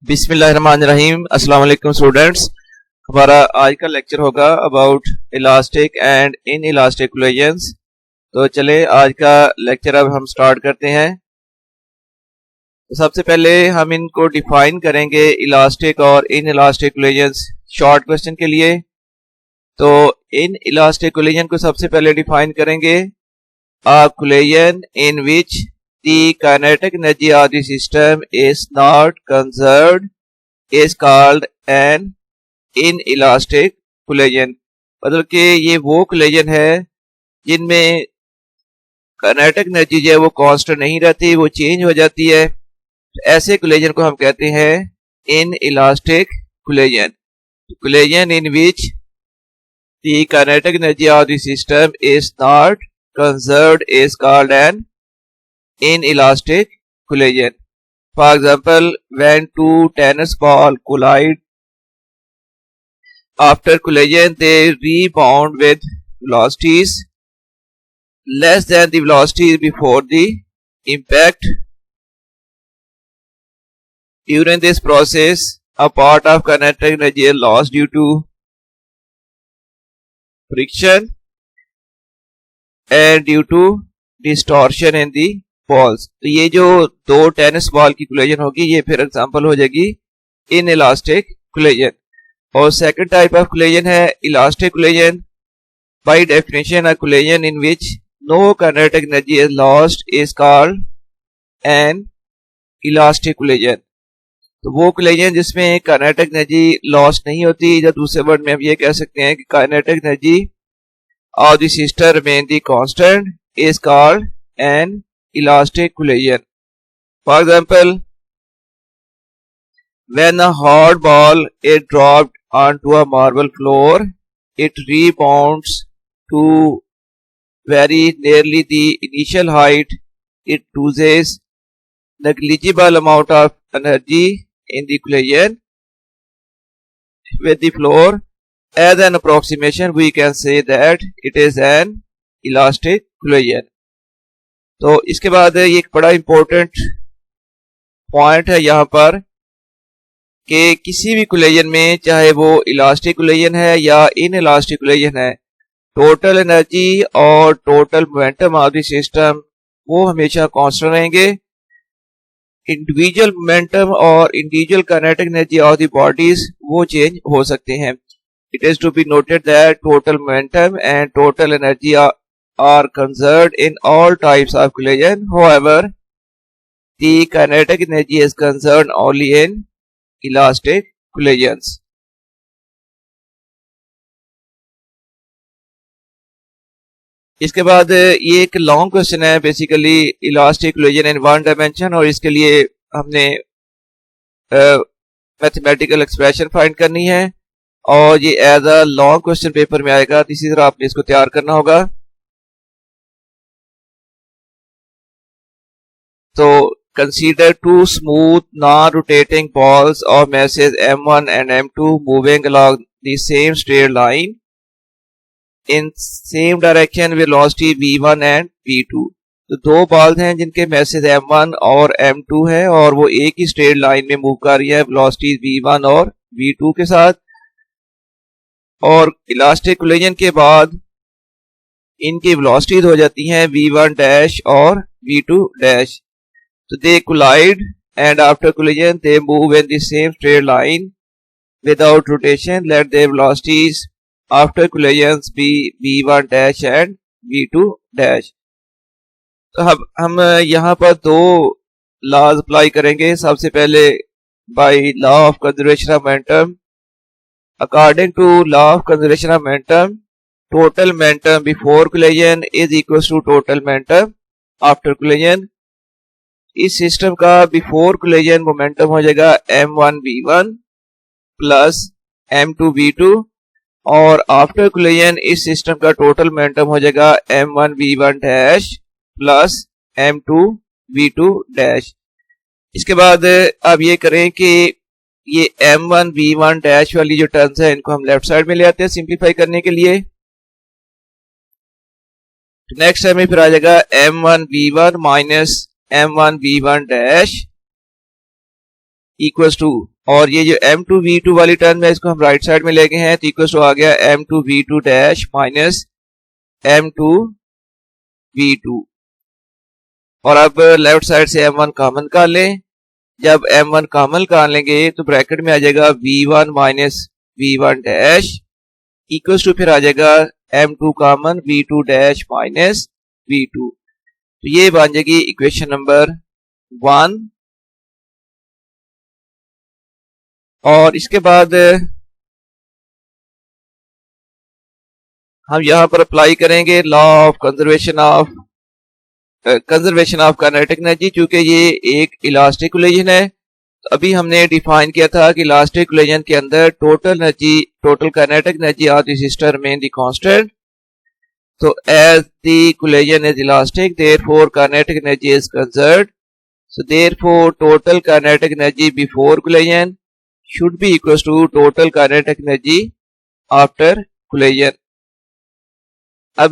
बिस्मिल्लाहिर्रहमानिर्रहीम। अस्सलाम वालेकुम स्टूडेंट्स। हमारा आज का लेक्चर होगा about elastic and in elastic collisions. तो चले आज का लेक्चर अब हम स्टार्ट करते हैं। तो सबसे पहले हम इनको डिफाइन करेंगे इलास्टिक और in elastic collisions short question के लिए। तो इन इलास्टिक कोलिजन को सबसे पहले डिफाइन करेंगे, a collision in which the kinetic energy of the system is not conserved is called an inelastic collision। मतलब कि ये वो कोलिजन है जिनमें काइनेटिक एनर्जी जो है वो कांस्टेंट नहीं रहती, वो चेंज हो जाती है। ऐसे कोलिजन को हम कहते हैं in elastic collision. Collision in which the kinetic energy of the system is not conserved is called an inelastic collision. For example, when two tennis balls collide, after collision they rebound with velocities less than the velocities before the impact. During this process, a part of kinetic energy is lost due to friction and due to distortion in the balls. तो ये जो दो tennis ball की collision होगी ये फिर example हो जाएगी इन इलास्टिक कोलिजन। और सेकंड टाइप ऑफ कोलिजन है elastic collision. By definition a collision in which no kinetic energy is lost is called an elastic collision. तो वो कोलिजन जिसमें काइनेटिक एनर्जी लॉस्ट नहीं होती, या दूसरे वर्ड में हम ये कह सकते हैं कि kinetic energy of the system remain the constant is called N elastic collision. For example, when a hard ball is dropped onto a marble floor, it rebounds to very nearly the initial height. It loses negligible amount of energy in the collision with the floor. As an approximation, we can say that it is an elastic collision. तो इसके बाद ये एक बड़ा important point है यहाँ पर कि किसी भी कोलिजन में, चाहे वो इलास्टिक कोलिजन है या इन इलास्टिक कोलिजन है, टोटल एनर्जी और total momentum of the system वो हमेशा कांस्टेंट रहेंगे। इंडिविजुअल मोमेंटम और individual kinetic energy of the bodies वो चेंज हो सकते हैं। It is to be noted that total momentum and total energy are conserved in all types of collision. However, the kinetic energy is conserved only in elastic collisions. इसके बाद ये एक long question है, basically elastic collision in one dimension, और इसके लिए हमने mathematical expression find करनी है और ये as a long question paper में आएगा। इसी तरह आपने इसको तैयार करना होगा। तो consider two smooth non-rotating balls of masses m1 and m2 moving along the same straight line in same direction with velocity v1 and v2। तो दो बॉल्स हैं जिनके मैसेज m1 और m2 है और वो एक ही स्ट्रेट लाइन में मूव कर रही है वेलोसिटी v1 और v2 के साथ। और इलास्टिक कोलिजन के बाद इनकी वेलोसिटीज हो जाती हैं v1 डैश और v2 dash. So they collide and after collision they move in the same straight line without rotation. Let their velocities after collisions be v1 dash and v2 dash। तो हम यहाँ पर दो laws apply करेंगे। सबसे पहले by law of conservation of momentum. According to law of conservation of momentum, total momentum before collision is equal to total momentum after collision. इस system का बिफोर कोलिजन मोमेंटम हो जाएगा m1 v1 plus m2 v2 और after collision इस system का total momentum हो जाएगा m1 v1 dash plus m2 v2 dash. इसके बाद अब ये करें कि ये m1 v1 डैश वाली जो टर्म्स है इनको हम लेफ्ट साइड में ले आते हैं सिंप्लीफाई करने के लिए। नेक्स्ट टाइम फिर आ जाएगा m1 v1 minus m1 v1 dash equals to, और ये जो M2V2 वाली टर्म है इसको हम राइट साइड में ले गए हैं, तो इक्वल्स टू आ गया M2V2 डैश माइनस M2V2। और अब लेफ्ट साइड से M1 कॉमन कर लें। जब M1 कॉमन कर लेंगे तो ब्रैकेट में आ जाएगा V1 minus V1 dash equals to फिर आ जाएगा M2 common V2 dash minus V2। तो ये बन जाएगी इक्वेशन नंबर 1। और इसके बाद हम यहां पर अप्लाई करेंगे law of conservation of kinetic energy. चूंकि ये एक इलास्टिक कोलिजन है, तो अभी हमने डिफाइन किया था कि इलास्टिक कोलिजन के अंदर total kinetic energy of the system remain the constant. So as the collision is elastic, therefore kinetic energy is conserved. So therefore total kinetic energy before collision should be equals to total kinetic energy after collision. अब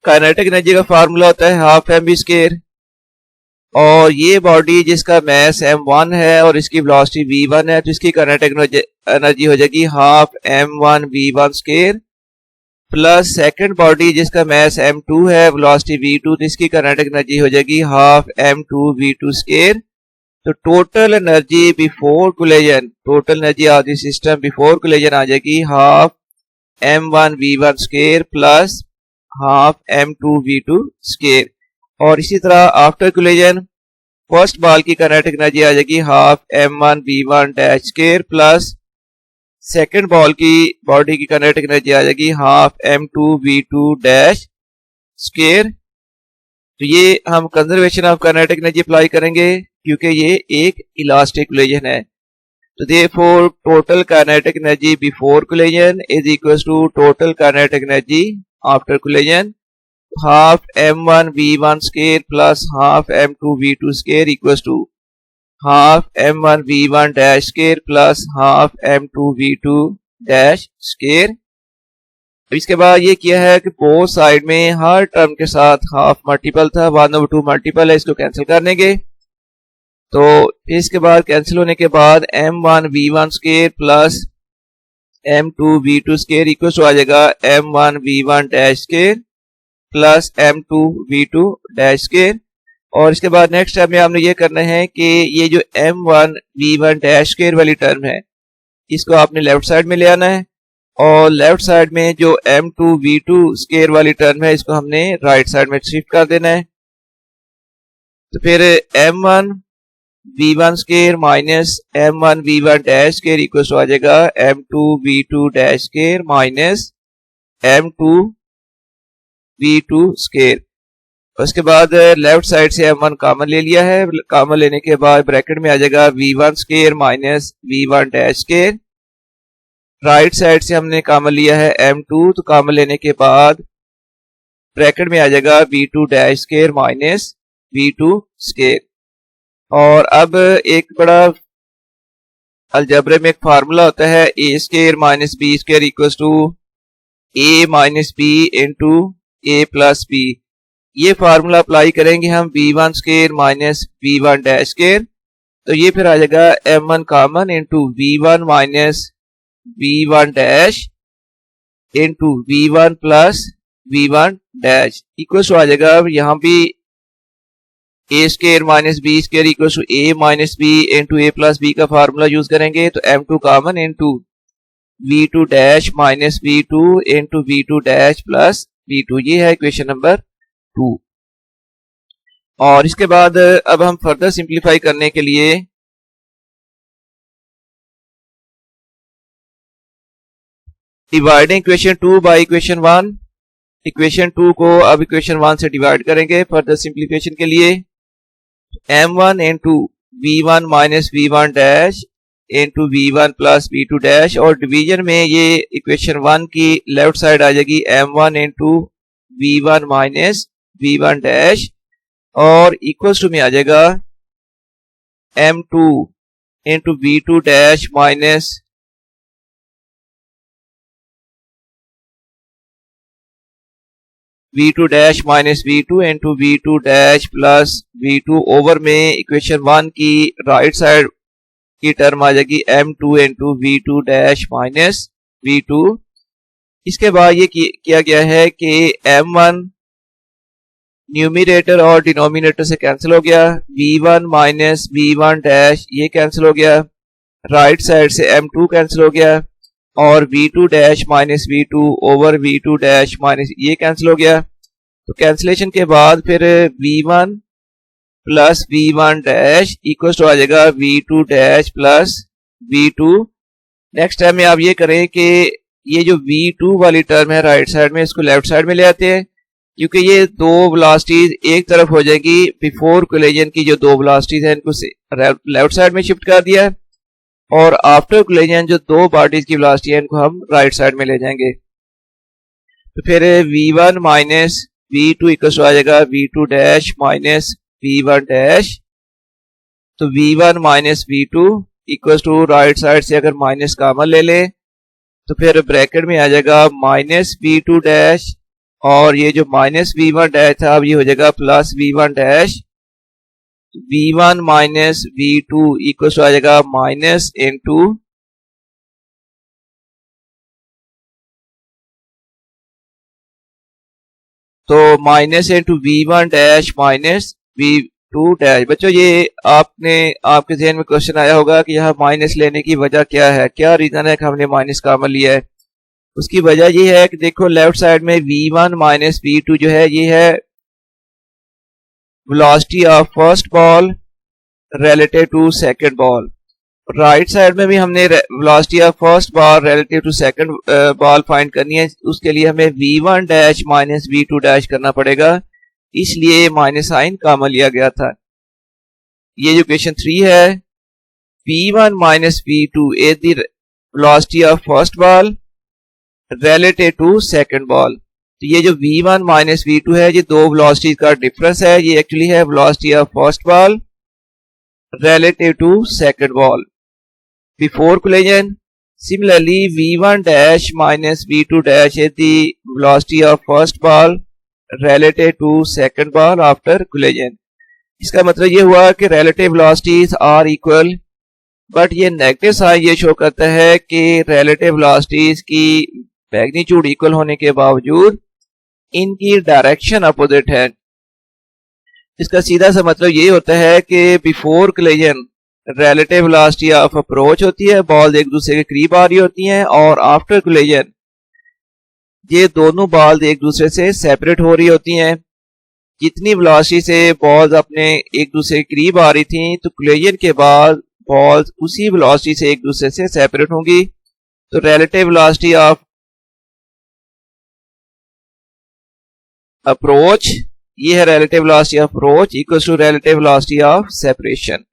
kinetic energy का formula होता है half M B square, और ये body जिसका mess m1 है और इसकी वेलोसिटी v1 है, तो इसकी काइनेटिक एनर्जी हो जाएगी half m1 v1 square, plus second body जिसका मैस m2 है वेलोसिटी v2, तो इसकी काइनेटिक एनर्जी हो जाएगी हाफ m2 v2 स्केयर। तो total energy before collision, total energy of the system before collision आ जाएगी half m1 v1 square plus half m2 v2 square. और इसी तरह आफ्टर कोलिजन फर्स्ट बॉल की काइनेटिक एनर्जी आ जाएगी half m1 v1 dash square plus second ball की body की काइनेटिक एनर्जी आ जाएगी half m2 v2 dash square. तो ये हम conservation of kinetic energy apply करेंगे क्योंकि ये एक इलास्टिक कोलिजन है। तो therefore total kinetic energy before collision is equal to total kinetic energy after collision, half m1 v1 square plus half m2 v2 square equals to half m1 v1 dash square plus half m2 v2 dash square। इसके बाद ये किया है कि both side में हर term के साथ half multiple था, 1/2 मल्टीपल है, इसको कैंसिल कर देंगे। तो इसके बाद कैंसिल होने के बाद m1 v1 square plus m2 v2 square equal to आ जाएगा m1 v1 dash square plus m2 v2 dash square. और इसके बाद नेक्स्ट स्टेप में हमने ये करना है कि ये जो m1 v1 डैश स्क्वायर वाली टर्म है इसको आपने लेफ्ट साइड में ले आना है, और लेफ्ट साइड में जो m2 v2 स्क्वायर वाली टर्म है इसको हमने राइट साइड में शिफ्ट कर देना है। तो फिर m1 v1 square minus m1 v1 dash square equal to आ जाएगा m2 v2 dash square minus m2 v2 square. उसके बाद लेफ्ट साइड से m1 कॉमन ले लिया है, कॉमन लेने के बाद ब्रैकेट में आ जाएगा v1 square minus v1 dash square. Right side से हमने कॉमन लिया है m2, तो कॉमन लेने के बाद ब्रैकेट में आ जाएगा v2 dash square minus v2 square. और अब एक बड़ा अलजेब्रा में एक फार्मूला होता है a square minus b square equal to a minus b into a plus b। ये फार्मूला अप्लाई करेंगे हम v1 square minus v1 dash square, तो ये फिर आ जाएगा m1 common into v1 minus v1 dash into v1 plus v1 dash equal to आ जाएगा यहाँ भी a square minus b square equal to a minus b into a plus b का फार्मूला यूज करेंगे, तो m2 common into v2 dash minus v2 into v2 dash plus v2। ये है equation number 2। और इसके बाद अब हम फर्दर सिंप्लीफाई करने के लिए dividing equation 2 by equation 1, equation 2 को अब इक्वेशन 1 से डिवाइड करेंगे फर्दर सिंप्लीफिकेशन के लिए। m1 into v1 minus v1 dash into v1 plus v2 dash, और डिवीजन में ये इक्वेशन 1 की लेफ्ट साइड आ जाएगी m1 into v1 minus v1 dash, और इक्वल्स टू में आ जाएगा m2 into v2 dash minus v2 dash minus v2 into v2 dash plus v2 over में equation 1 की राइट साइड की टर्म आ जाएगी m2 into v2 dash minus v2। इसके बाद ये किया गया है कि m1 न्यूमिनेटर और डिनोमिनेटर से कैंसिल हो गया, v1 माइनस v1 डैश ये कैंसिल हो गया, राइट साइड से m2 कैंसिल हो गया और v2 dash minus v2 over v2 dash minus ये कैंसिल हो गया। तो कैंसिलेशन के बाद फिर v1 plus v1 dash equal to आ जाएगा v2 dash plus v2। Next time में आप ये करें कि ये जो v2 वाली टर्म है राइट साइड में, इसको लेफ्ट साइड में ले आते हैं, क्योंकि ये दो वेलोसिटीज एक तरफ हो जाएगी। बिफोर कोलिजन की जो दो वेलोसिटीज हैं इनको लेफ्ट साइड में शिफ्ट कर दिया और आफ्टर कोलिजन जो दो बॉडीज की वेलोसिटी है इनको हम राइट साइड में ले जाएंगे। तो फिर v1 minus v2 equal to आ जाएगा v2 dash minus v1 dash. तो v1 minus v2 equal to right side से अगर माइनस कॉमन ले लें तो फिर ब्रैकेट में आ जाएगा माइनस v2 डैश और ये जो माइनस v1 डैश था अब ये हो जाएगा plus v1 dash. v1 minus v2 equal to आ जाएगा माइनस इंटू तो minus into v1 dash minus v2 dash. बच्चों ये आपके ज़हन में क्वेश्चन आया होगा कि यहाँ माइनस लेने की वजह क्या है, क्या रीजन है कि हमने माइनस कॉमन लिया है। उसकी वजह ये है कि देखो लेफ्ट साइड में v1 माइनस v2 जो है ये है velocity of first ball relative to second ball. Right side में भी हमने velocity of first ball relative to second ball find करनी है। उसके लिए हमें v1 dash minus v2 dash करना पड़ेगा, इसलिए माइनस साइन कॉमन लिया गया था। ये जो क्वेश्चन 3 है, v1 minus v2 is the velocity of first ball relative to second ball. तो ये जो v1 माइनस v2 है ये दो वेलोसिटीज का डिफरेंस है, ये एक्चुअली है velocity of first ball relative to second ball before collision. Similarly v1 dash minus v2 dash is the velocity of first ball relative to second ball after collision. इसका मतलब ये हुआ कि relative velocities are equal, but ये negative sign ये show करता है कि रिलेटिव वेलोसिटीज की मैग्नीट्यूड इक्वल होने के बावजूद इनकी डायरेक्शन अपोजिट है। इसका सीधा सा मतलब ये होता है कि before collision relative velocity of approach होती है, बॉल एक दूसरे के करीब आ रही होती हैं, और आफ्टर कोलिजन ये दोनों बॉल एक दूसरे से सेपरेट हो रही होती हैं। जितनी वेलोसिटी से बॉल्स अपने एक दूसरे के करीब आ रही थी तो कोलिजन के बाद बॉल्स उसी वेलोसिटी से एक दूसरे से सेपरेट होंगी। तो रिलेटिव वेलोसिटी ऑफ अप्रोच ये है relative velocity of approach equal to relative velocity of separation.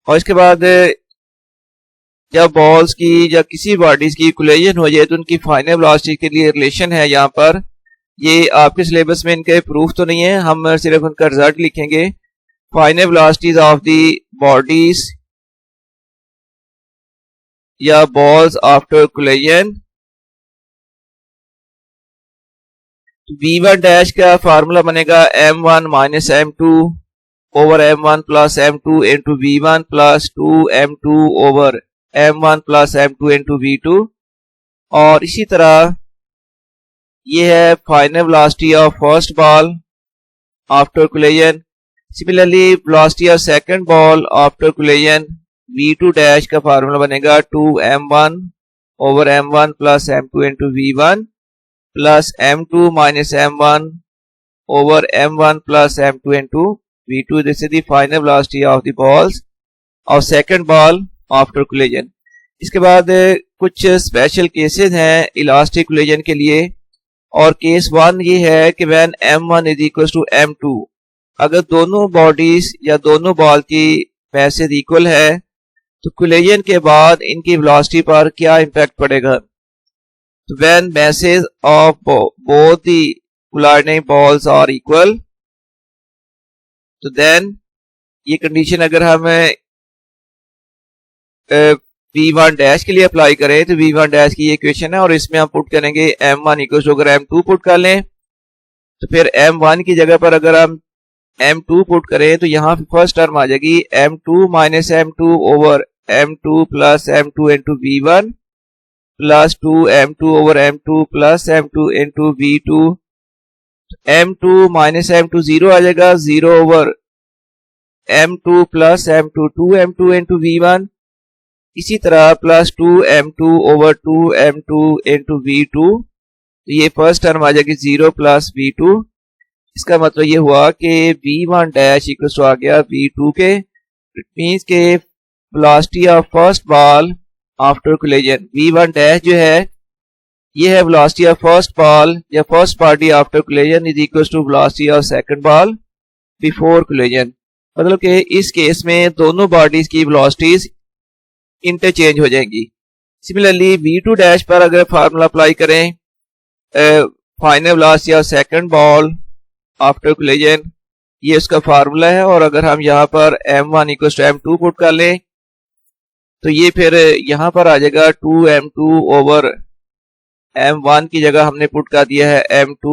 और इसके बाद जब बॉल्स की या किसी बॉडीज की कोलिजन हो जाए तो उनकी फाइनल वेलोसिटी के लिए रिलेशन है यहाँ पर। ये आपके सिलेबस में इनके प्रूफ तो नहीं है, हम सिर्फ उनका रिजल्ट लिखेंगे। Final velocities of the bodies या balls after collision. v1 dash का फार्मूला बनेगा m1 minus m2 over m1 plus m2 into v1 plus 2m2 over m1 plus m2 into v2। और इसी तरह ये है final velocity of first ball after collision. Similarly velocity of second ball after collision v2 dash का formula बनेगा 2m1 over m1 plus m2 into v1 plus m2 minus m1 over m1 plus m2 into v2। This is the final velocity of the balls of second ball after collision. इसके बाद कुछ special cases हैं elastic collision के लिए, और case 1 ये है कि when m1 is equal to m2, अगर दोनों बॉडीज या दोनों बॉल की मैसेज इक्वल है तो कोलिजन के बाद इनकी वेलोसिटी पर क्या इंपैक्ट पड़ेगा। तो when masses of both the colliding balls are equal, तो then ये कंडीशन अगर हम v1 डैश के लिए अप्लाई करें तो v1 डैश की ये इक्वेशन है और इसमें हम पुट करेंगे m1 इक्वल टू, अगर m2 पुट कर लें तो फिर m1 की जगह पर अगर हम m2 पुट करें तो यहाँ फर्स्ट टर्म आ जाएगी m2 minus m2 over m2 plus m2 into v1 plus 2 m2 over m2 plus m2 into v2, m2 minus m2 0 आ जाएगा, 0 over m2 plus m2 2 m2 into v1, इसी तरह plus 2 m2 over 2 m2 into v2, तो ये first term आ जाएगी 0 plus v2। इसका मतलब ये हुआ कि v1 डैश इक्वल टू आ गया v2 के, इट मींस के velocity of first ball after collision, v1 dash जो है ये है वेलोसिटी ऑफ फर्स्ट बॉल या first party after collision is equal to velocity of second ball before collision. मतलब कि इस केस में दोनों बॉडीज की वेलोसिटीज इंटरचेंज हो जाएंगी। सिमिलरली v2 डैश पर अगर फार्मूला अप्लाई करें, final velocity of second ball after collision, ये उसका फार्मूला है, और अगर हम यहाँ पर m1 equal to m2 put कर लें तो ये फिर यहाँ पर आ जाएगा 2m2 ओवर m1 की जगह हमने पुट कर दिया है m2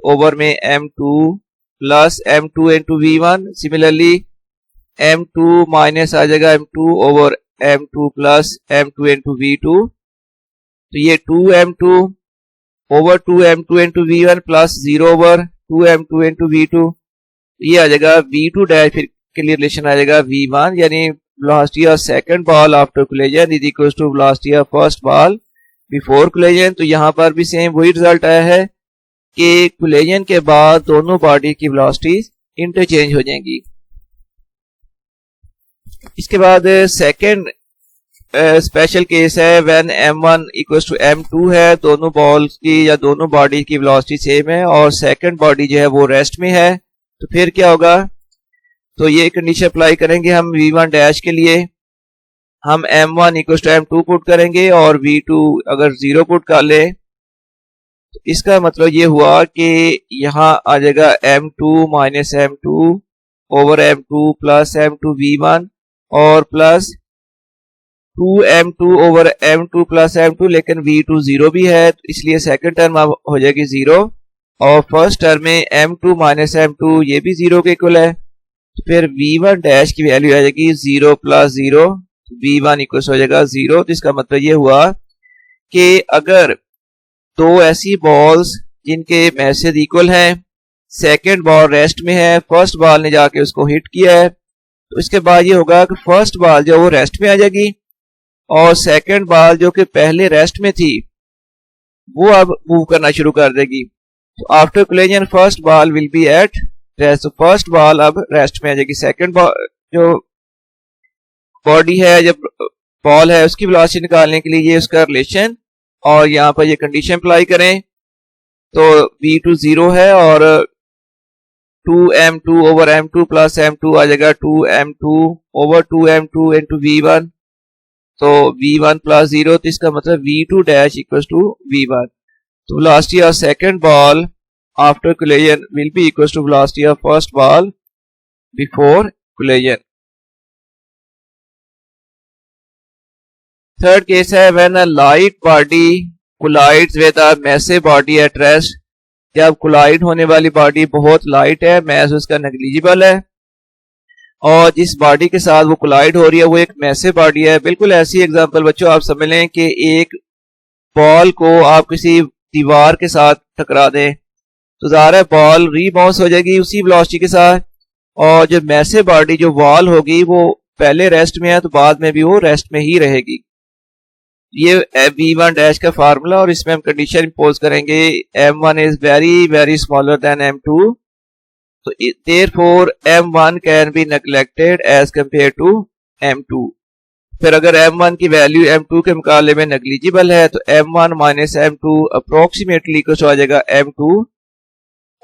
ओवर में m2 plus m2 into v1, similarly m2 minus आ जाएगा m2 over m2 plus m2 into v2, तो ये 2m2 over 2m2 into v1 plus 0 over 2m2 into v2, ये आ जाएगा v2 डैश, फिर के लिए रिलेशन आ जाएगा v1, यानी velocity of second ball after collision is equal to velocity of first ball before collision. तो यहाँ पर भी सेम वही रिजल्ट आया है कि कोलिजन के बाद दोनों बॉडी की वेलोसिटीज इंटरचेंज हो जाएंगी। इसके बाद सेकंड स्पेशल केस है when m1 equal to m2 है, दोनों बॉल्स की या दोनों बॉडी की वेलोसिटी सेम है और सेकंड बॉडी जो है वो रेस्ट में है, तो फिर क्या होगा, तो ये कंडीशन अप्लाई करेंगे हम v1 डैश के लिए, हम m1 equal to m2 put करेंगे और v2 अगर 0 पुट कर ले तो इसका मतलब ये हुआ कि यहाँ आ जाएगा m2 minus m2 over m2 plus m2 v1 और plus 2m2 over m2 plus m2, लेकिन v2 0 भी है तो इसलिए सेकंड टर्म अब हो जाएगी 0 और फर्स्ट टर्म में m2 माइनस m2 ये भी 0 के इक्वल है, तो फिर v1 डैश की वैल्यू आ जाएगी 0 प्लस 0, v1 इक्वल हो जाएगा 0। तो इसका मतलब ये हुआ कि अगर दो ऐसी बॉल्स जिनके मैसेज इक्वल हैं, सेकंड बॉल रेस्ट में है, फर्स्ट बॉल ने जाके उसको हिट किया है, तो इसके बाद ये होगा कि फर्स्ट बॉल जो वो रेस्ट में आ जाएगी और सेकंड बॉल जो कि पहले रेस्ट में थी वो अब मूव करना शुरू कर देगी। तो after collision first ball will be at rest, तो फर्स्ट बॉल अब रेस्ट में आ जाएगी। सेकंड जो बॉडी है, जब बॉल है, उसकी वेलोसिटी निकालने के लिए ये उसका रिलेशन और यहाँ पर ये कंडीशन अप्लाई करें तो v2 0 है और 2m2 over m2 plus m2 आ जाएगा 2m2 over 2m2 into v1, तो v1 प्लस 0, तो इसका मतलब v2 dash equal to v1। तो velocity of second ball after collision will be equal to velocity of first ball before collision. Third case है when a light body collides with a massive body at rest, जब collide होने वाली body बहुत light है, mess उसका negligible है, और जिस बॉडी के साथ वो कोलाइड हो रही है वो एक मैसिव बॉडी है। बिल्कुल ऐसी एग्जांपल बच्चों आप समझ लें कि एक बॉल को आप किसी दीवार के साथ टकरा दें तो ज़ाहिर है बॉल रीबाउंस हो जाएगी उसी वेलोसिटी के साथ, और जो मैसिव बॉडी जो वॉल होगी वो पहले रेस्ट में है तो बाद में भी वो रेस्ट में ही रहेगी। ये v1 डैश का फार्मूला, और इसमें हम कंडीशन इंपोज करेंगे m1 is very very smaller than m2, तो therefore m1 can be neglected as compare to m2। फिर अगर m1 की वैल्यू m2 के मुकाबले में नेग्लिजिबल है तो m1 माइनस m2 अप्रोक्सीमेटली कुछ आ जाएगा m2,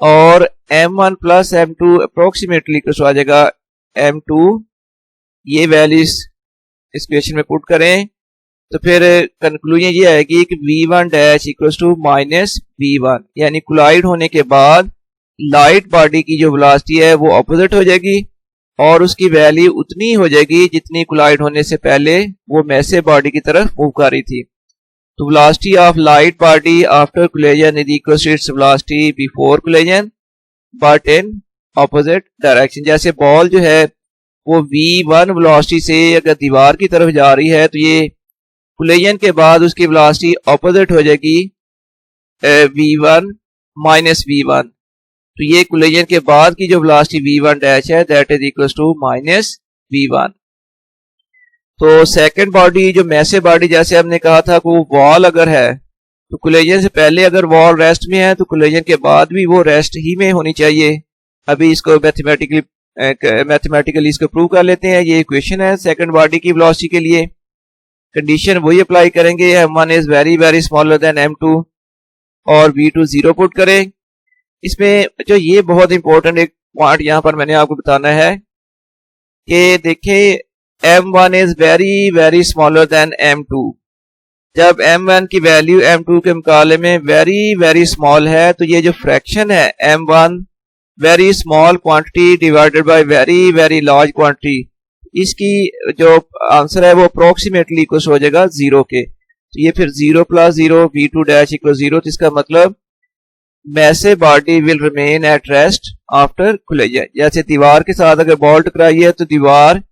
और m1 प्लस m2 अप्रोक्सीमेटली कुछ आ जाएगा m2। ये वैल्यूज इस क्वेश्चन में पुट करें तो फिर कंक्लूजन ये आएगी कि v1 dash equals to minus v1, यानी कोलाइड होने के बाद लाइट बॉडी की जो वेलोसिटी है वो ऑपोजिट हो जाएगी और उसकी वैल्यू उतनी हो जाएगी जितनी कोलाइड होने से पहले वो मैसिव बॉडी की तरफ मूव कर रही थी। तो velocity of light body after collision is equal to its velocity before collision but in opposite direction. जैसे बॉल जो है वो v1 वेलोसिटी से अगर दीवार की तरफ जा रही है तो ये कोलिजन के बाद उसकी वेलोसिटी ऑपोजिट हो जाएगी v1 माइनस v1। तो ये कोलिजन के बाद की जो वेलोसिटी v1 डैश है that is equal to minus v1। तो सेकंड बॉडी जो मैसिव बॉडी, जैसे हमने कहा था को वॉल अगर है तो कोलिजन से पहले अगर वॉल रेस्ट में है तो कोलिजन के बाद भी वो रेस्ट ही में होनी चाहिए। अभी इसको मैथमेटिकली इसको प्रूव कर लेते हैं। ये इक्वेशन है सेकंड बॉडी की वेलोसिटी के लिए। कंडीशन वही अप्लाई करेंगे, m1 is very very smaller than m2 और v2 0 पुट करें। इसमें जो ये बहुत इंपॉर्टेंट एक पॉइंट यहाँ पर मैंने आपको बताना है कि देखें m1 is very very smaller than m2। जब m1 की वैल्यू m2 के मुकाबले में वेरी वेरी स्मॉल है तो ये जो फ्रैक्शन है m1 very small quantity divided by very very large quantity, इसकी जो आंसर है वो अप्रोक्सीमेटली इक्वल हो जाएगा 0 के। तो ये फिर 0 प्लस 0 v2 डैश इक्वल 0। तो इसका मतलब massive body will remain at rest after collision. जैसे दीवार के साथ अगर बॉल टकराई है तो दीवार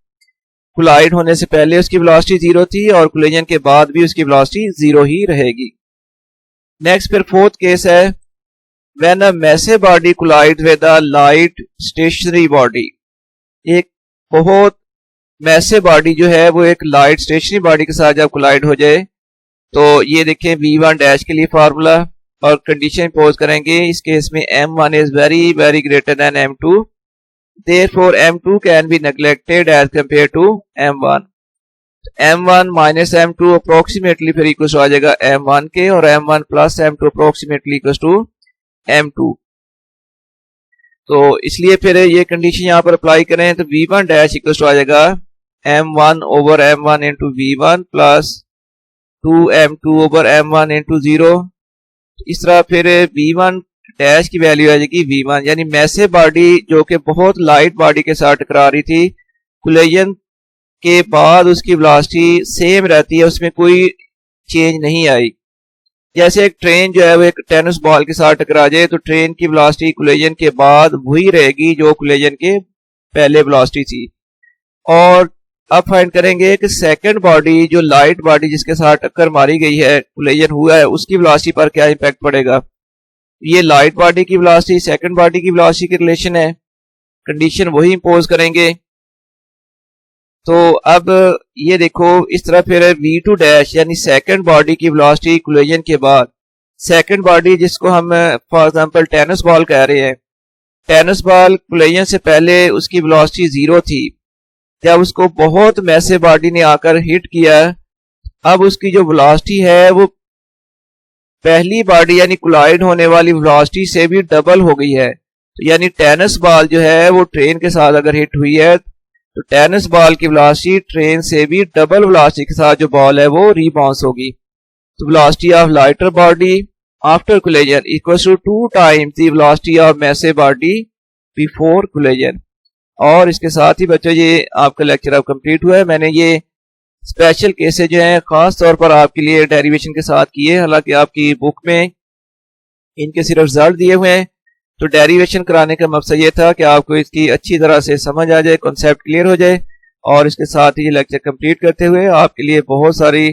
कोलाइड होने से पहले उसकी वेलोसिटी 0 थी और कोलिजन के बाद भी उसकी वेलोसिटी 0 ही रहेगी। नेक्स्ट फिर फोर्थ केस है when a massive body collide with a light stationary body. एक बहुत मैसिव बॉडी जो है वो एक लाइट स्टेशनरी बॉडी के साथ जब कोलाइड हो जाए तो ये देखें v1 डैश के लिए फार्मूला और कंडीशन इंपोज करेंगे। इस केस में m1 is very very greater than m2, therefore m2 can be neglected as compared to m1। m1 minus m2 approximately फिर इक्वल आ जाएगा m1 के और m1 plus m2 approximately equal to m2। तो इसलिए फिर ये कंडीशन यहाँ पर अप्लाई करें तो v1 डैश इक्वल आ जाएगा m1 over m1 into v1 plus 2m2 over m1 into 0। इस तरह फिर v1 डैश की वैल्यू आ जाएगी v1, यानी मैसिव बॉडी जो कि बहुत लाइट बॉडी के साथ टकरा रही थी कोलिजन के बाद उसकी वेलोसिटी सेम रहती है, उसमें कोई चेंज नहीं आई। जैसे एक ट्रेन जो है वो एक टेनिस बॉल के साथ टकरा जाए तो ट्रेन की वेलोसिटी कोलिजन के बाद वही रहेगी जो कोलिजन के पहले वेलोसिटी थी। और अब फाइंड करेंगे कि सेकंड बॉडी जो लाइट बॉडी जिसके साथ टक्कर मारी गई है कोलिजन हुआ है उसकी वेलोसिटी पर क्या इंपैक्ट पड़ेगा। ये लाइट बॉडी की वेलोसिटी सेकंड बॉडी की वेलोसिटी की रिलेशन है, कंडीशन वही इंपोज करेंगे। तो अब ये देखो इस तरह फिर v2 डैश यानी सेकंड बॉडी की वेलोसिटी कोलिजन के बाद, सेकंड बॉडी जिसको हम फॉर एग्जांपल टेनिस बॉल कह रहे हैं, टेनिस बॉल कोलिजन से पहले उसकी वेलोसिटी 0 थी। जब उसको बहुत मैसिव बॉडी ने आकर हिट किया अब उसकी जो वेलोसिटी है वो पहली बॉडी यानी कोलाइड होने वाली वेलोसिटी से भी डबल हो गई है। तो यानी टेनिस बॉल जो है वो ट्रेन के साथ अगर हिट हुई है तो टेनिस बॉल की वेलोसिटी ट्रेन से भी डबल वेलोसिटी के साथ जो बॉल है वो रीबाउंस होगी। तो velocity of lighter body after collision equals to 2 times the velocity of massive body before collision. और इसके साथ ही बच्चों ये आपका लेक्चर अब कंप्लीट हुआ है। मैंने ये स्पेशल केसेस जो हैं खास तौर पर आपके लिए डेरिवेशन के साथ किए, हालांकि आपकी बुक में इनके सिर्फ रिजल्ट दिए हुए हैं। तो डेरिवेशन कराने का मकसद ये था कि आपको इसकी अच्छी तरह से समझ आ जाए, कॉन्सेप्ट क्लियर हो जाए। और इसके साथ ही ये लेक्चर कंप्लीट करते हुए आपके लिए बहुत सारी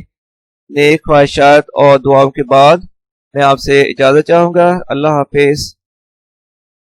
नेक ख्वाहिशात और दुआओं के बाद मैं आपसे इजाज़त चाहूँगा। अल्लाह हाफिज़।